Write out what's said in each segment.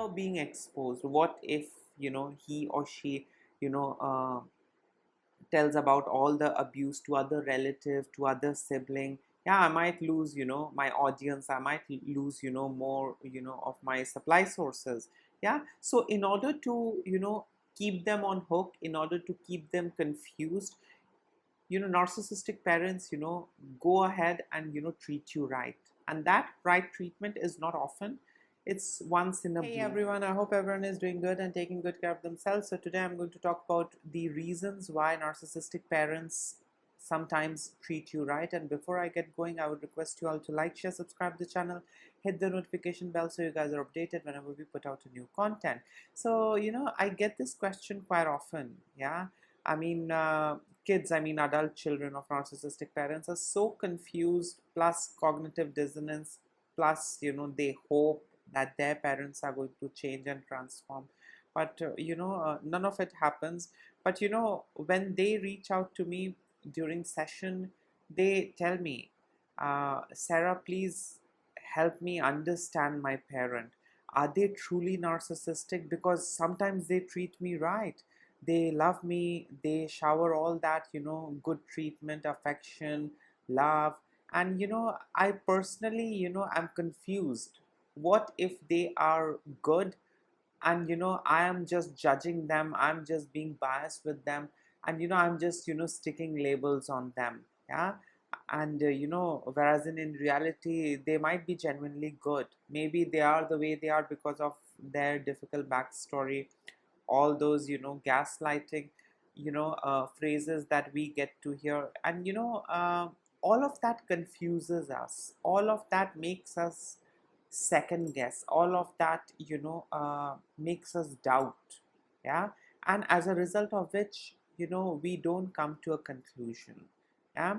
fear being exposed. What if, he or she, you know uh, tells about all the abuse to other relative, to other sibling. Yeah, I might lose, my audience. I might lose, more, of my supply sources. Yeah, so in order to, keep them on hook, in order to keep them confused, narcissistic parents, go ahead and, treat you right. And that right treatment is not often, it's once in a blue. Hey everyone, I hope everyone is doing good and taking good care of themselves. So today I'm going to talk about the reasons why narcissistic parents sometimes treat you right. And before I get going, I would request you all to like, share, subscribe to the channel, hit the notification bell so you guys are updated whenever we put out a new content. So, I get this question quite often. Yeah, I mean, kids, I mean, adult children of narcissistic parents are so confused, plus cognitive dissonance, plus, they hope that their parents are going to change and transform. But, none of it happens. But, when they reach out to me during session, they tell me, Sarah, please help me understand my parent. Are they truly narcissistic? Because sometimes they treat me right, they love me, they shower all that, good treatment, affection, love. And I personally, I'm confused. What if they are good, and I am just judging them, I'm just being biased with them, and I'm just sticking labels on them. Yeah, and whereas in reality they might be genuinely good. Maybe they are the way they are because of their difficult backstory, all those gaslighting phrases that we get to hear. And all of that confuses us, all of that makes us second guess, all of that makes us doubt. Yeah, and as a result of which we don't come to a conclusion. Yeah,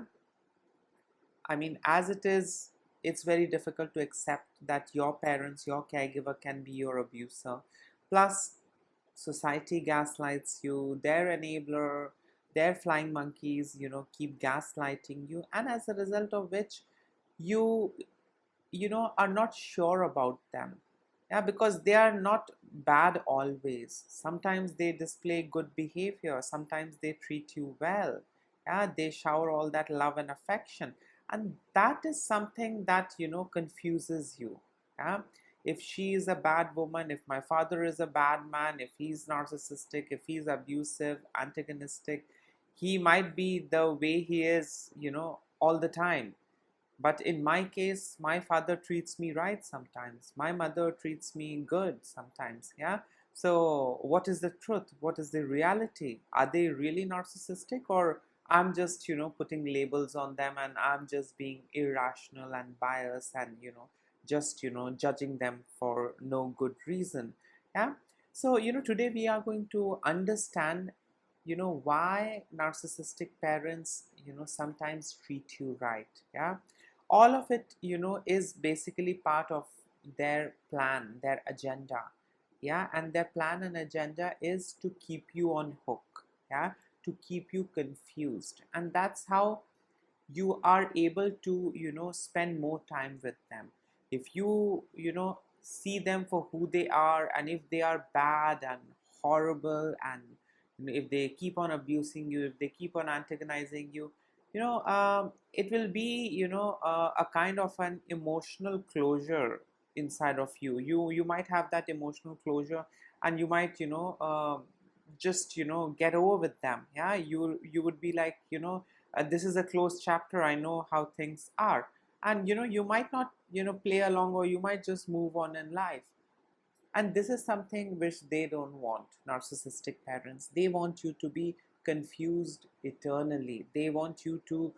I mean, as it is, it's very difficult to accept that your parents, your caregiver can be your abuser. Plus, society gaslights you, their enabler, their flying monkeys, keep gaslighting you. And as a result of which, you, are not sure about them. Yeah, because they are not bad always. Sometimes they display good behavior, sometimes they treat you well. Yeah, they shower all that love and affection. And that is something that confuses you. Yeah, if she is a bad woman, if my father is a bad man, if he's narcissistic, if he's abusive, antagonistic, he might be the way he is, all the time. But in my case, my father treats me right sometimes. My mother treats me good sometimes. Yeah. So, what is the truth? What is the reality? Are they really narcissistic, or I'm just, putting labels on them, and I'm just being irrational and biased, and, just, judging them for no good reason? Yeah. So, today we are going to understand, why narcissistic parents, sometimes treat you right. Yeah, all of it is basically part of their plan, their agenda. Yeah, and their plan and agenda is to keep you on hook. Yeah, to keep you confused. And that's how you are able to spend more time with them. If you see them for who they are, and if they are bad and horrible, and if they keep on abusing you, if they keep on antagonizing you, it will be a kind of an emotional closure inside of you. You might have that emotional closure, and you might just get over with them. Yeah, you would be like, this is a closed chapter, I know how things are. And you might not play along, or you might just move on in life. And this is something which they don't want. Narcissistic parents, they want you to be confused eternally. They want you to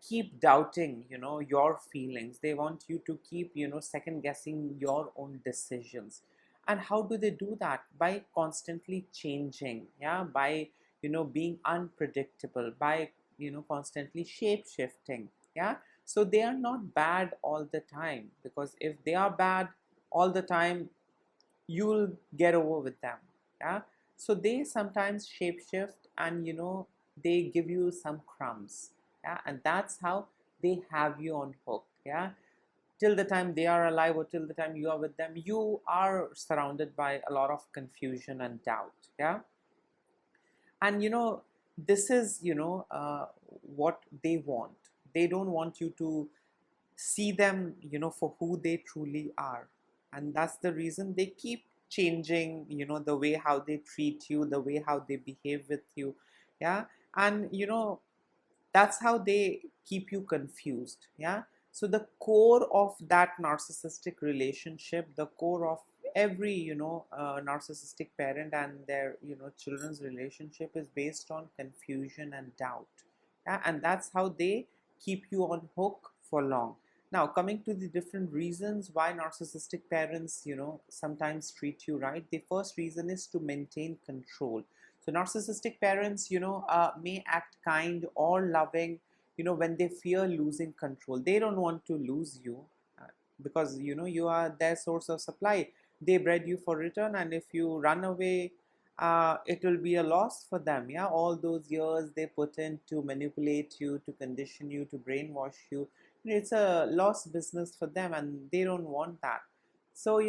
keep doubting your feelings. They want you to keep second guessing your own decisions. And how do they do that? By constantly changing. Yeah, by being unpredictable, by constantly shape shifting. Yeah, so they are not bad all the time, because if they are bad all the time, you'll get over with them. Yeah, so they sometimes shapeshift, and they give you some crumbs. Yeah, and that's how they have you on hook. Yeah, till the time they are alive or till the time you are with them, you are surrounded by a lot of confusion and doubt. Yeah. And this is what they want. They don't want you to see them for who they truly are. And that's the reason they keep changing the way how they treat you, the way how they behave with you. Yeah. And that's how they keep you confused. Yeah. So the core of that narcissistic relationship, the core of every narcissistic parent and their children's relationship is based on confusion and doubt. Yeah? And that's how they keep you on hook for long. Now, coming to the different reasons why narcissistic parents sometimes treat you right, the first reason is to maintain control. So narcissistic parents may act kind or loving when they fear losing control. They don't want to lose you, uh, because you are their source of supply. They bred you for return, and if you run away, it will be a loss for them. Yeah, all those years they put in to manipulate you, to condition you, to brainwash you, it's a lost business for them, and they don't want that. So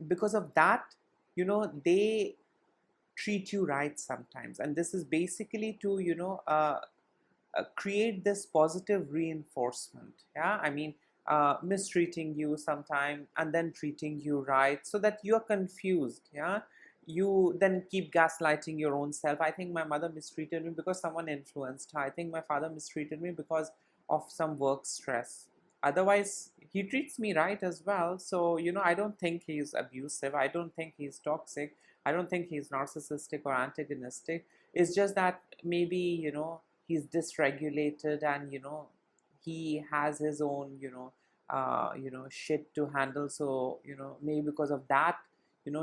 because of that, they treat you right sometimes, and this is basically to create this positive reinforcement. Yeah, I mean, mistreating you sometime and then treating you right, so that you're confused. Yeah, you then keep gaslighting your own self. I think my mother mistreated me because someone influenced her. I think my father mistreated me because of some work stress. Otherwise he treats me right as well. So I don't think he's abusive, I don't think he's toxic, I don't think he's narcissistic or antagonistic. It's just that maybe he's dysregulated, and he has his own shit to handle. So maybe because of that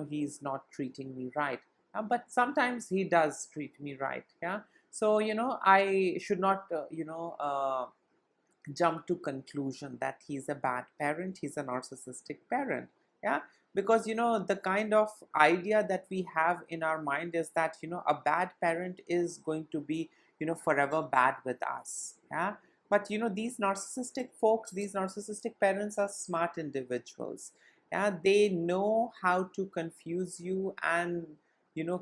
he's not treating me right. But sometimes he does treat me right. Yeah. So I should not jump to conclusion that he's a bad parent, he's a narcissistic parent. Yeah. Because the kind of idea that we have in our mind is that a bad parent is going to be forever bad with us. Yeah. But these narcissistic folks, these narcissistic parents are smart individuals. Yeah, they know how to confuse you and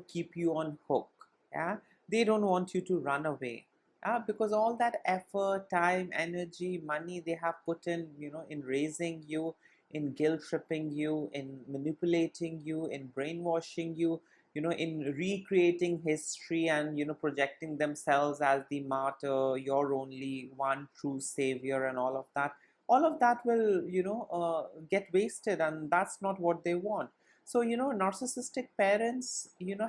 keep you on hook. Yeah, they don't want you to run away. Because all that effort, time, energy, money they have put in in raising you, in guilt tripping you, in manipulating you, in brainwashing you, in recreating history and projecting themselves as the martyr, your only one true savior, and all of that will get wasted, and that's not what they want. So narcissistic parents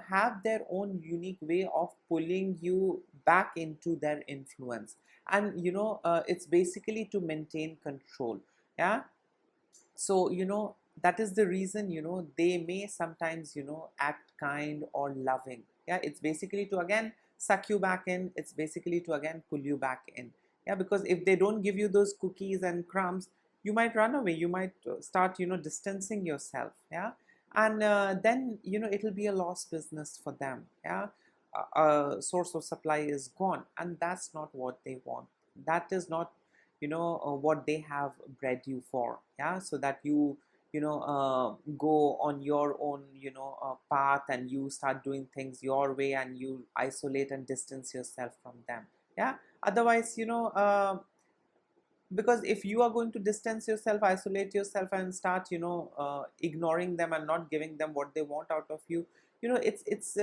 have their own unique way of pulling you back into their influence. And it's basically to maintain control. Yeah. So that is the reason they may sometimes act kind or loving. Yeah, it's basically to again suck you back in, it's basically to again pull you back in. Yeah, because if they don't give you those cookies and crumbs, you might run away, you might start distancing yourself. Yeah. And then it'll be a lost business for them. Yeah. A source of supply is gone, and that's not what they want. That is not what they have bred you for. Yeah. So that you go on your own path, and you start doing things your way, and you isolate and distance yourself from them. Yeah. Otherwise because if you are going to distance yourself, isolate yourself, and start ignoring them and not giving them what they want out of you, it's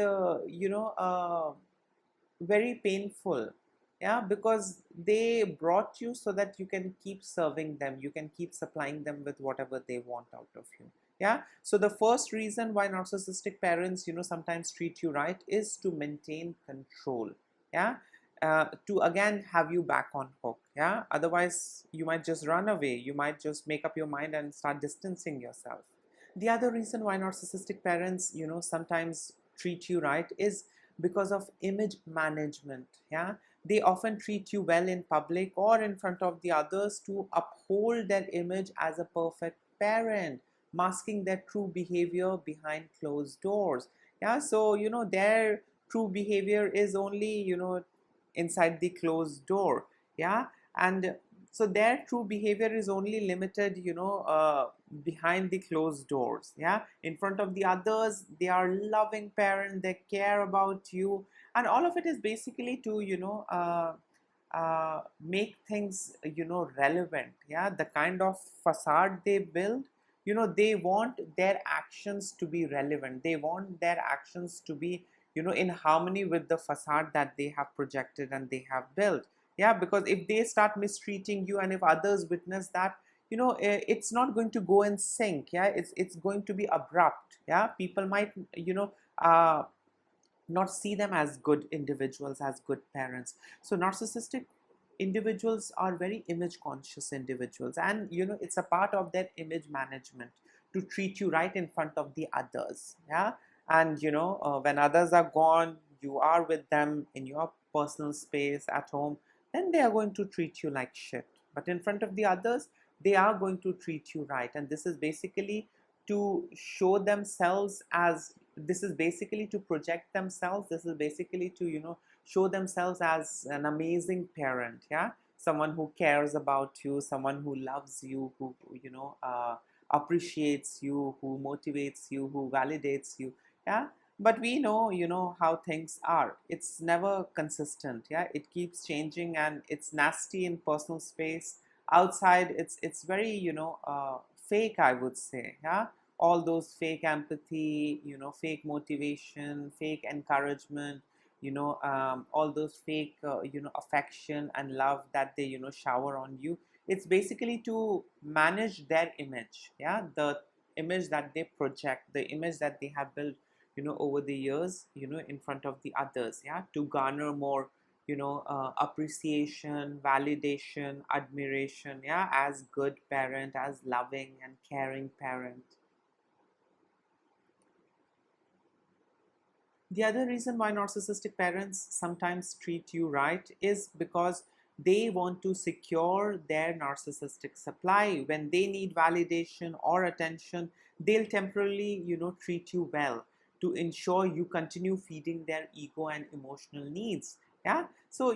very painful. Yeah, because they brought you so that you can keep serving them, you can keep supplying them with whatever they want out of you. Yeah. So the first reason why narcissistic parents sometimes treat you right is to maintain control. Yeah. To again have you back on hook. Yeah, otherwise you might just run away, you might just make up your mind and start distancing yourself. The other reason why narcissistic parents sometimes treat you right is because of image management. Yeah, they often treat you well in public or in front of the others to uphold their image as a perfect parent, masking their true behavior behind closed doors. Yeah, so their true behavior is only inside the closed door. Yeah. And So their true behavior is only limited, behind the closed doors. Yeah, in front of the others, they are loving parent, they care about you, and all of it is basically to, make things, relevant. Yeah, the kind of facade they build, they want their actions to be relevant, they want their actions to be, in harmony with the facade that they have projected and they have built. Yeah, because if they start mistreating you and if others witness that, it's not going to go in sync. Yeah, it's going to be abrupt. Yeah, people might, not see them as good individuals, as good parents. So narcissistic individuals are very image conscious individuals, and it's a part of their image management to treat you right in front of the others. Yeah, and when others are gone, you are with them in your personal space at home, then they are going to treat you like shit. But in front of the others, they are going to treat you right, and this is basically to show themselves as, this is basically to project themselves, this is basically to, show themselves as an amazing parent. Yeah, someone who cares about you, someone who loves you, who, appreciates you, who motivates you, who validates you. Yeah, but we know, how things are, it's never consistent. Yeah, it keeps changing, and it's nasty in personal space. Outside, it's very, fake, I would say. Yeah, all those fake empathy, fake motivation, fake encouragement, all those fake, affection and love that they, shower on you. It's basically to manage their image. Yeah, the image that they project, the image that they have built, over the years, in front of the others. Yeah, to garner more, appreciation, validation, admiration. Yeah, as good parent, as loving and caring parent. The other reason why narcissistic parents sometimes treat you right is because they want to secure their narcissistic supply. When they need validation or attention, they'll temporarily, treat you well to ensure you continue feeding their ego and emotional needs. Yeah. So,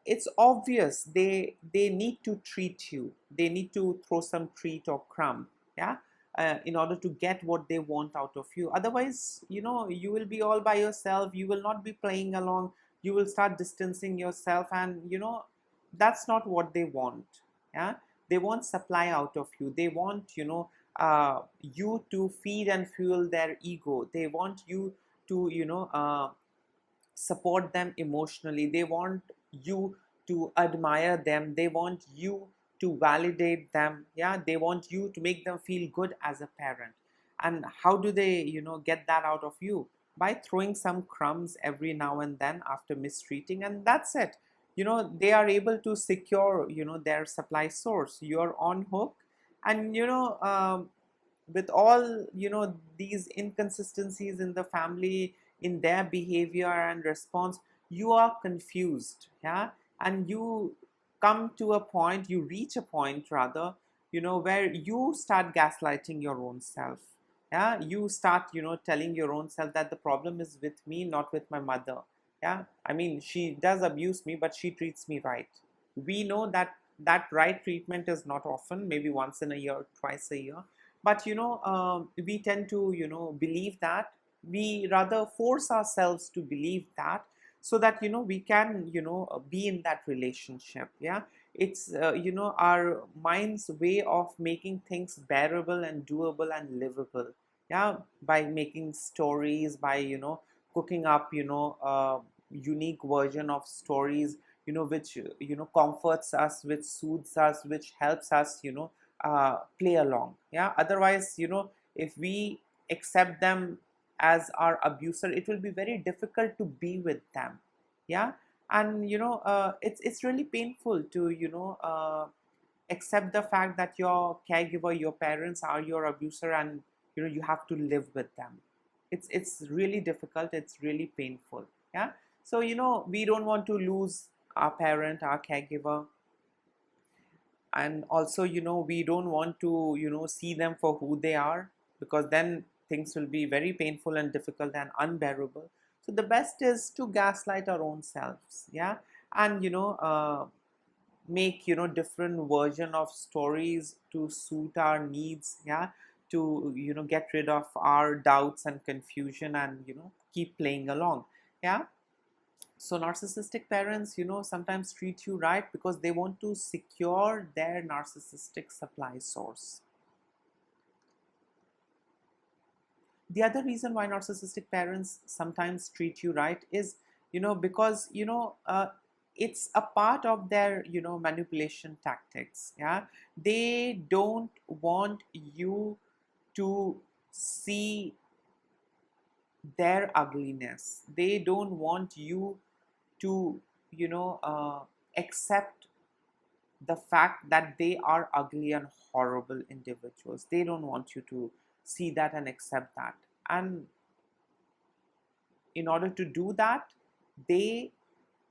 it's obvious they need to treat you. They need to throw some treat or crumb. Yeah, in order to get what they want out of you. Otherwise, you will be all by yourself, you will not be playing along, you will start distancing yourself, and that's not what they want. Yeah, they want supply out of you, they want, you to feed and fuel their ego, they want you to, support them emotionally, they want you to admire them, they want you to validate them. Yeah, they want you to make them feel good as a parent. And how do they, get that out of you? By throwing some crumbs every now and then after mistreating, and that's it. They are able to secure, their supply source. You're on hook, and with all, these inconsistencies in the family, in their behavior and response, you are confused. Yeah, and you come to a point, you reach a point rather, where you start gaslighting your own self. Yeah, you start, telling your own self that the problem is with me, not with my mother. Yeah, I mean, she does abuse me, but she treats me right. We know that that right treatment is not often, maybe once in a year, twice a year. But we tend to, believe that. We rather force ourselves to believe that, so that, we can, be in that relationship. Yeah, it's, our mind's way of making things bearable and doable and livable. Yeah, by making stories, by, cooking up, unique version of stories, which, comforts us, which soothes us, which helps us, play along. Yeah, otherwise, if we accept them as our abuser, it will be very difficult to be with them. Yeah, and it's really painful to, accept the fact that your caregiver, your parents are your abuser, and you have to live with them. It's really difficult, it's really painful. Yeah, so we don't want to lose our parent, our caregiver. And also, we don't want to, see them for who they are, because then things will be very painful and difficult and unbearable. So the best is to gaslight our own selves. Yeah, and make, you know, different version of stories to suit our needs, yeah, to, you know, get rid of our doubts and confusion and, you know, keep playing along. Yeah. So narcissistic parents, you know, sometimes treat you right because they want to secure their narcissistic supply source. The other reason why narcissistic parents sometimes treat you right is, you know, because, you know, it's a part of their, you know, manipulation tactics. Yeah. They don't want you to see their ugliness. They don't want you to, you know, accept the fact that they are ugly and horrible individuals. They don't want you to see that and accept that. And in order to do that, they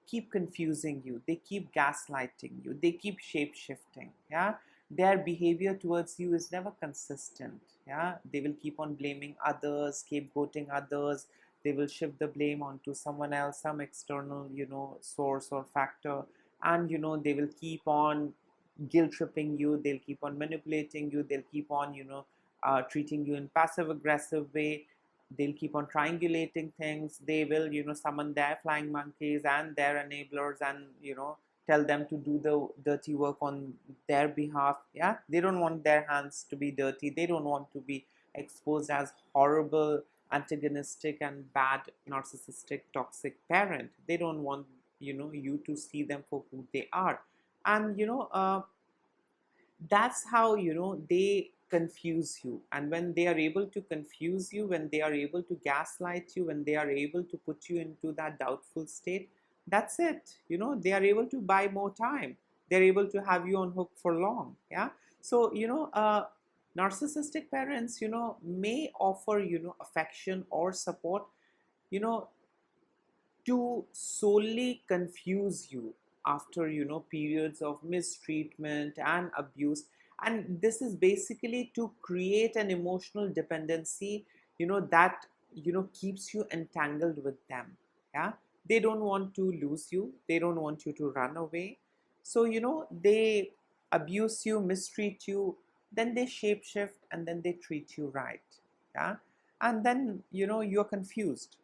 keep confusing you, they keep gaslighting you, they keep shape shifting. Yeah. Their behavior towards you is never consistent. Yeah. They will keep on blaming others, scapegoating others. They will shift the blame onto someone else, some external, you know, source or factor. And, you know, they will keep on guilt tripping you, they'll keep on manipulating you, they'll keep on, you know, treating you in passive aggressive way. They'll keep on triangulating things. They will, you know, summon their flying monkeys and their enablers and, you know, tell them to do the dirty work on their behalf. Yeah. They don't want their hands to be dirty. They don't want to be exposed as horrible, antagonistic and bad, narcissistic, toxic parent. They don't want, you know, you to see them for who they are. And, you know, that's how, you know, they confuse you. And when they are able to confuse you, when they are able to gaslight you, when they are able to put you into that doubtful state, that's it. You know, they are able to buy more time. They're able to have you on hook for long. Yeah. So, you know, narcissistic parents, you know, may offer, you know, affection or support, you know, to solely confuse you after, you know, periods of mistreatment and abuse. And this is basically to create an emotional dependency, you know, that, you know, keeps you entangled with them. Yeah. They don't want to lose you, they don't want you to run away. So, you know, they abuse you, mistreat you, then they shapeshift, and then they treat you right. Yeah. And then, you know, you're confused.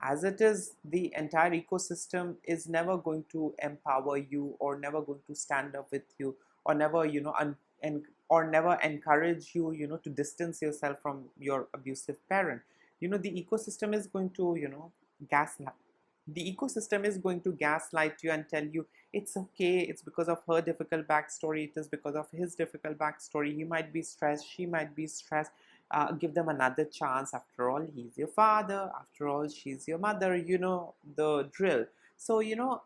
As it is, the entire ecosystem is never going to empower you, or never going to stand up with you, or never, you know, or never encourage you, you know, to distance yourself from your abusive parent. You know, the ecosystem is going to, you know, gaslight the ecosystem is going to gaslight you and tell you it's okay, it's because of her difficult backstory, it is because of his difficult backstory, he might be stressed, she might be stressed. Give them another chance. After all, he's your father. After all, she's your mother. You know the drill. So, you know,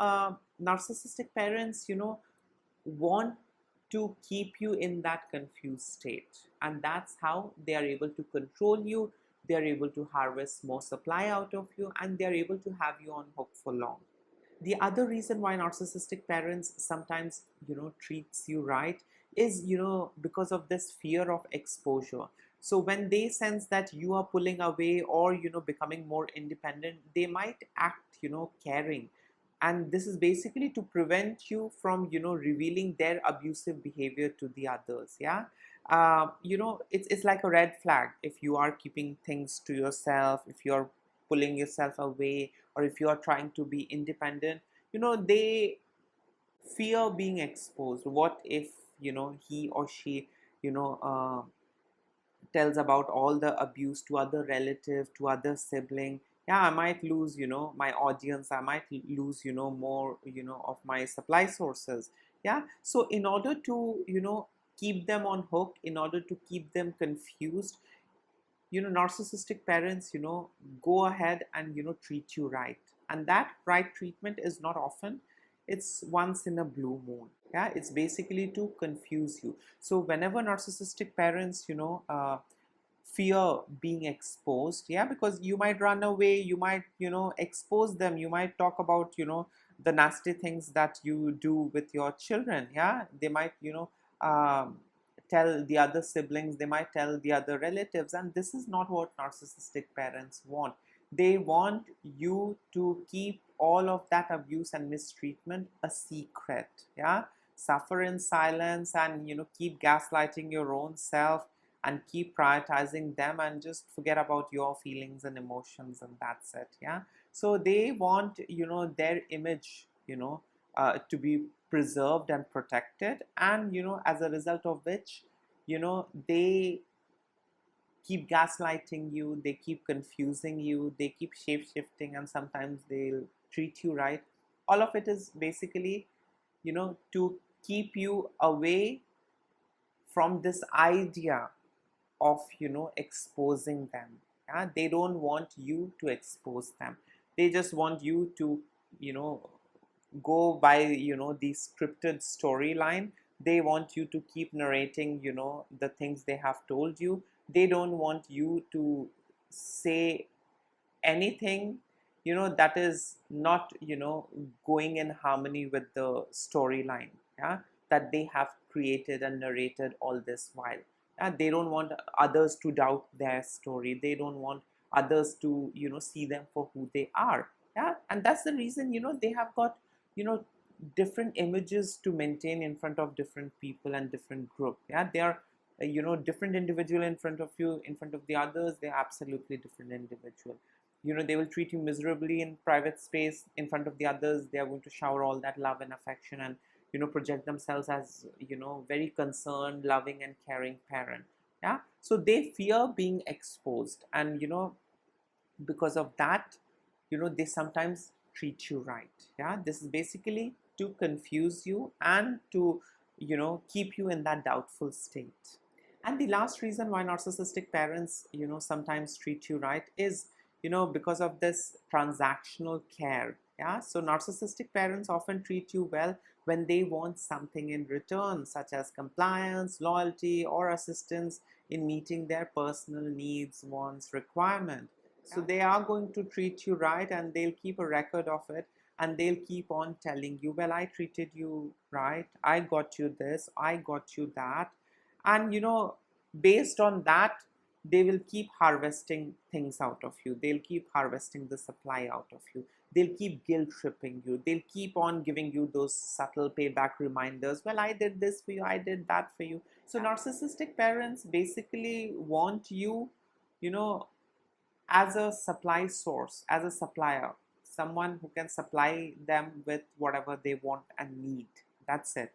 narcissistic parents, you know, want to keep you in that confused state. And that's how they are able to control you. They are able to harvest more supply out of you, and they are able to have you on hook for long. The other reason why narcissistic parents sometimes, you know, treats you right is, you know, because of this fear of exposure. So when they sense that you are pulling away, or, you know, becoming more independent, they might act, you know, caring. And this is basically to prevent you from, you know, revealing their abusive behavior to the others. Yeah. You know, it's like a red flag if you are keeping things to yourself, if you're pulling yourself away, or if you are trying to be independent. You know, they fear being exposed. What if, you know, he or she, you know, tells about all the abuse to other relative, to other sibling? Yeah, I might lose, you know, my audience, I might lose, you know, more, you know, of my supply sources. Yeah. So in order to, you know, keep them on hook, in order to keep them confused, you know, narcissistic parents, you know, go ahead and, you know, treat you right. And that right treatment is not often, it's once in a blue moon. Yeah. It's basically to confuse you. So whenever narcissistic parents, you know, fear being exposed, yeah, because you might run away, you might, you know, expose them, you might talk about, you know, the nasty things that you do with your children. Yeah. They might, you know, tell the other siblings, they might tell the other relatives. And this is not what narcissistic parents want. They want you to keep all of that abuse and mistreatment a secret. Yeah. suffer in silence and, keep gaslighting your own self and keep prioritizing them and just forget about your feelings and emotions, and that's it. Yeah. So they want, their image, to be preserved and protected, and, as a result of which, they keep gaslighting you, they keep confusing you, they keep shape shifting, and sometimes they'll treat you right. All of it is basically, to keep you away from this idea of, exposing them. Yeah? They don't want you to expose them. They just want you to, you know go by, the scripted storyline. They want you to keep narrating, the things they have told you. They don't want you to say anything, that is not, going in harmony with the storyline, yeah, that they have created and narrated all this while. Yeah, they don't want others to doubt their story. They don't want others to, see them for who they are. Yeah, and that's the reason, they have got, you know different images to maintain in front of different people and different group. Yeah, they are, different individual in front of you. In front of the others, they're absolutely different individual. They will treat you miserably in private space. In front of the others, they are going to shower all that love and affection, and, project themselves as, very concerned, loving and caring parent. Yeah, so they fear being exposed, and, because of that, they sometimes treat you right. Yeah, this is basically to confuse you and to, keep you in that doubtful state. And the last reason why narcissistic parents, sometimes treat you right is, because of this transactional care. Yeah, so narcissistic parents often treat you well when they want something in return, such as compliance, loyalty, or assistance in meeting their personal needs, wants, requirement. So they are going to treat you right, and they'll keep a record of it, and they'll keep on telling you, well, I treated you right, I got you this, I got you that. And, based on that, they will keep harvesting things out of you. They'll keep harvesting the supply out of you. They'll keep guilt tripping you. They'll keep on giving you those subtle payback reminders. Well, I did this for you, I did that for you. So narcissistic parents basically want you, you know as a supply source, as a supplier, someone who can supply them with whatever they want and need. That's it.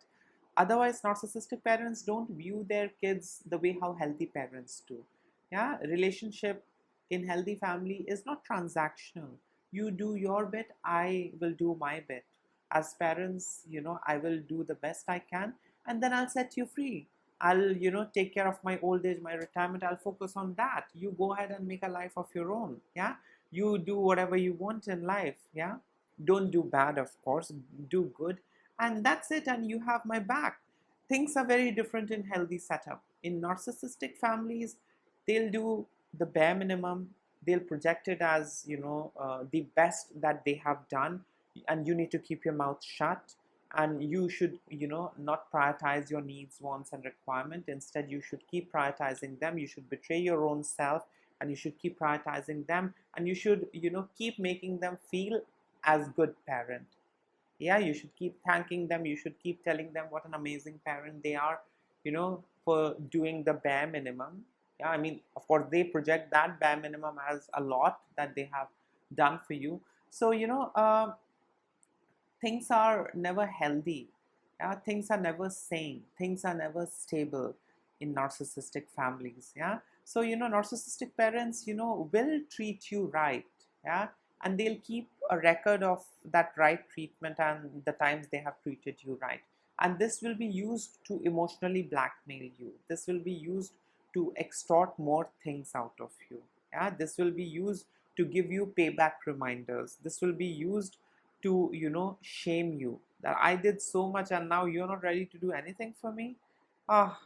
Otherwise, narcissistic parents don't view their kids the way how healthy parents do. Yeah, relationship in healthy family is not transactional. You do your bit, I will do my bit. As parents, I will do the best I can, and then I'll set you free. I'll, take care of my old age, my retirement. I'll focus on that. You go ahead and make a life of your own. Yeah. You do whatever you want in life. Yeah. Don't do bad, of course. Do good. And that's it. And you have my back. Things are very different in healthy setup. In narcissistic families, they'll do the bare minimum. They'll project it as, the best that they have done. And you need to keep your mouth shut, and you should, not prioritize your needs, wants and requirement. Instead, you should keep prioritizing them. You should betray your own self, and you should keep prioritizing them, and you should, keep making them feel as good parent. Yeah, you should keep thanking them. You should keep telling them what an amazing parent they are, for doing the bare minimum. Yeah, I mean, of course, they project that bare minimum as a lot that they have done for you. So, things are never healthy. Yeah, things are never sane. Things are never stable in narcissistic families. Yeah, so, narcissistic parents, will treat you right. Yeah, and they'll keep a record of that right treatment and the times they have treated you right. And this will be used to emotionally blackmail you. This will be used to extort more things out of you. Yeah, this will be used to give you payback reminders. This will be used to, shame you, that I did so much and now you're not ready to do anything for me. Ah,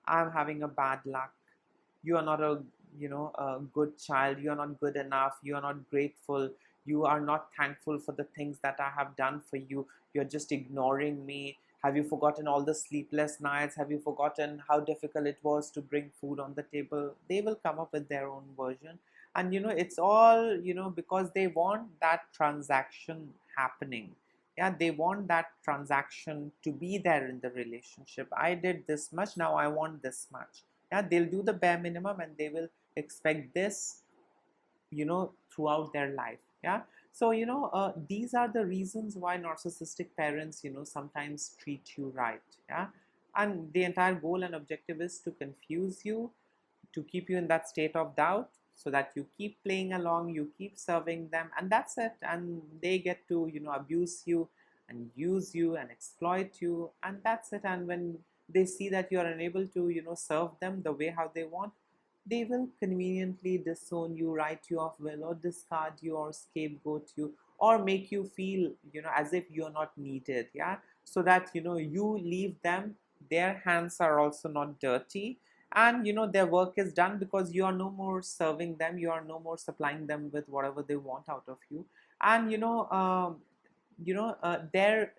I'm having a bad luck. You are not a, a good child. You are not good enough. You are not grateful. You are not thankful for the things that I have done for you. You're just ignoring me. Have you forgotten all the sleepless nights? Have you forgotten how difficult it was to bring food on the table? They will come up with their own version. And, it's all, because they want that transaction happening. Yeah, they want that transaction to be there in the relationship. I did this much, now I want this much. Yeah, they'll do the bare minimum and they will expect this, throughout their life. Yeah. So these are the reasons why narcissistic parents sometimes treat you right. Yeah. And the entire goal and objective is to confuse you, to keep you in that state of doubt, so that you keep playing along, you keep serving them, and that's it. And they get to abuse you and use you and exploit you, and that's it. And when they see that you are unable to serve them the way how they want, they will conveniently disown you, write you off will, or discard you, or scapegoat you, or make you feel as if you're not needed. Yeah. So that you leave them, their hands are also not dirty, and their work is done, because you are no more serving them, you are no more supplying them with whatever they want out of you. And their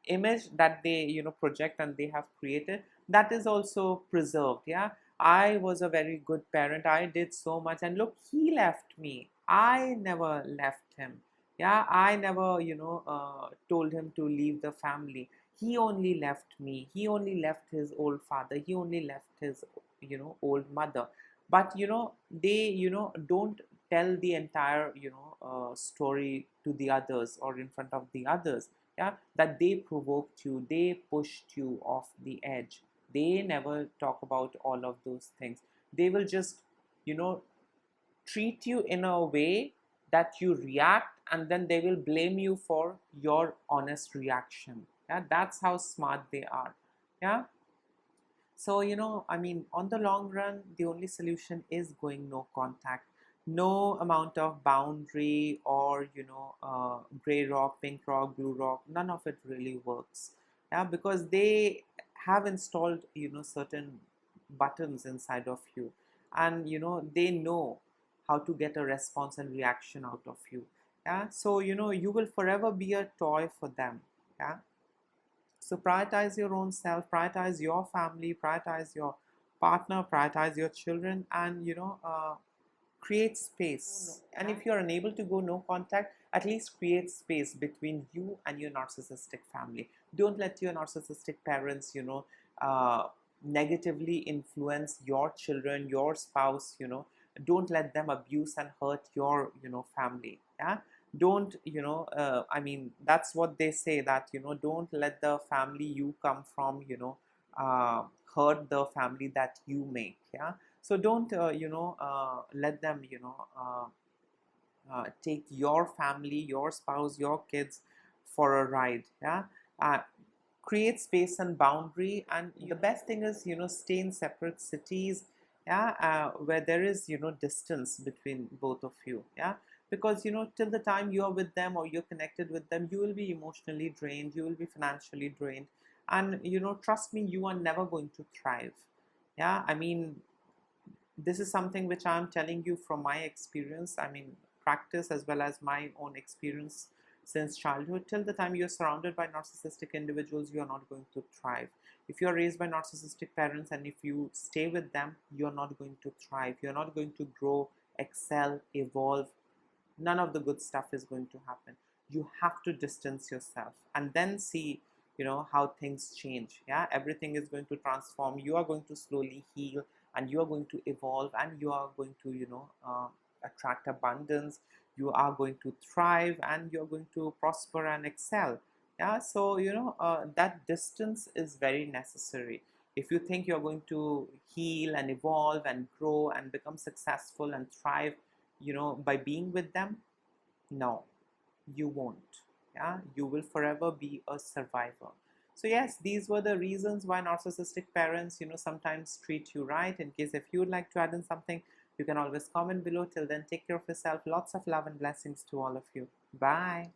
image that they project and they have created, that is also preserved. Yeah. I was a very good parent, I did so much, and look, he left me, I never left him. Yeah, I never told him to leave the family. He only left me, he only left his old father, he only left his old mother. But they don't tell the entire story to the others, or in front of the others. Yeah, that they provoked you, they pushed you off the edge. They never talk about all of those things. They will just you know treat you in a way that you react, and then they will blame you for your honest reaction. Yeah, that's how smart they are. Yeah. So, I mean, on the long run, the only solution is going no contact. No amount of boundary, or, gray rock, pink rock, blue rock, none of it really works. Yeah, because they have installed, certain buttons inside of you. And, they know how to get a response and reaction out of you. Yeah. So, you will forever be a toy for them. Yeah. So prioritize your own self, prioritize your family, prioritize your partner, prioritize your children, and create space. And if you're unable to go no contact, at least create space between you and your narcissistic family. Don't let your narcissistic parents, negatively influence your children, your spouse. Don't let them abuse and hurt your, family. Yeah. Don't I mean, that's what they say, that don't let the family you come from hurt the family that you make. Yeah. So don't let them take your family, your spouse, your kids for a ride. Yeah. uh, Create space and boundary, and the best thing is stay in separate cities. Yeah. Where there is distance between both of you. Yeah. Because till the time you are with them, or you're connected with them, you will be emotionally drained, you will be financially drained, and trust me, you are never going to thrive. Yeah. I mean, this is something which I'm telling you from my experience. I mean, practice as well as my own experience since childhood. Till the time you're surrounded by narcissistic individuals, you are not going to thrive. If you're raised by narcissistic parents and if you stay with them, you're not going to thrive. You're not going to grow, excel, evolve. None of the good stuff is going to happen. You have to distance yourself and then see how things change. Yeah, everything is going to transform. You are going to slowly heal, and you are going to evolve, and you are going to attract abundance. You are going to thrive, and you're going to prosper and excel. Yeah. So that distance is very necessary. If you think you're going to heal and evolve and grow and become successful and thrive by being with them, no, you won't. Yeah, you will forever be a survivor. So yes, these were the reasons why narcissistic parents sometimes treat you right. In case if you would like to add in something, you can always comment below. Till then, take care of yourself. Lots of love and blessings to all of you. Bye.